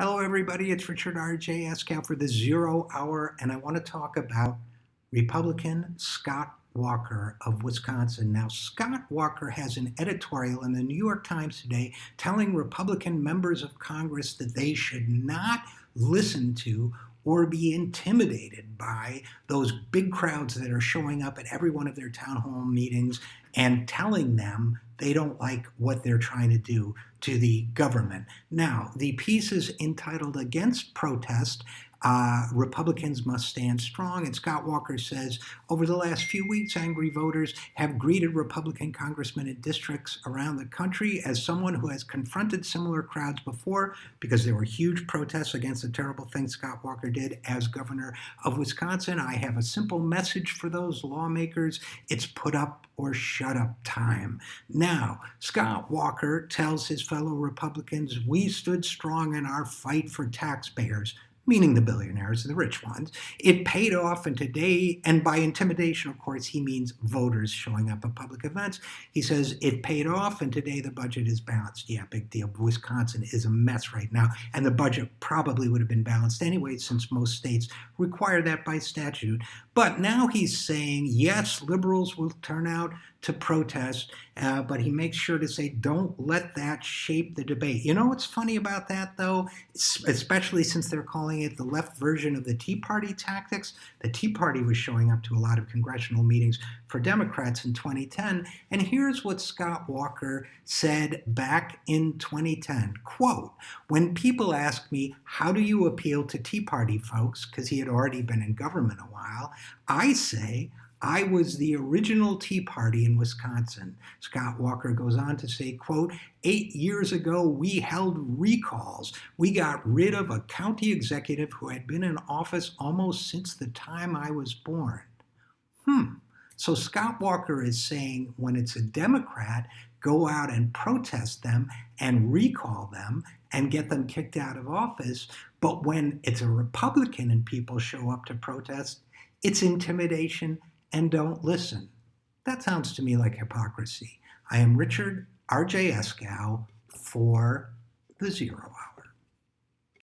Hello, everybody. It's Richard RJ Eskow for the Zero Hour, and I want to talk about Republican Scott Walker of Wisconsin. Now, Scott Walker has an editorial in the New York Times today telling Republican members of Congress that they should not listen to or be intimidated by those big crowds that are showing up at every one of their town hall meetings and telling them they don't like what they're trying to do to the government. Now, the piece is entitled Against Protest. Republicans must stand strong. And Scott Walker says, over the last few weeks, angry voters have greeted Republican congressmen in districts around the country. As someone who has confronted similar crowds before, because there were huge protests against the terrible things Scott Walker did as governor of Wisconsin, I have a simple message for those lawmakers. It's put up or shut up time. Now, Scott Walker tells his fellow Republicans, we stood strong in our fight for taxpayers, meaning the billionaires, the rich ones. It paid off, and today, and by intimidation, of course, he means voters showing up at public events. He says it paid off, and today the budget is balanced. Yeah, big deal. Wisconsin is a mess right now, and the budget probably would have been balanced anyway, since most states require that by statute. But now he's saying, yes, liberals will turn out to protest, but he makes sure to say, don't let that shape the debate. You know what's funny about that, though? Especially since they're calling it the left version of the Tea Party tactics. The Tea Party was showing up to a lot of congressional meetings for Democrats in 2010. And here's what Scott Walker said back in 2010. Quote, when people ask me, how do you appeal to Tea Party folks, because he had already been in government a while, I say, I was the original Tea Party in Wisconsin. Scott Walker goes on to say, quote, 8 years ago, we held recalls. We got rid of a county executive who had been in office almost since the time I was born. So Scott Walker is saying when it's a Democrat, go out and protest them and recall them and get them kicked out of office. But when it's a Republican and people show up to protest, it's intimidation and don't listen. That sounds to me like hypocrisy. I am Richard RJ Eskow for the Zero Hour.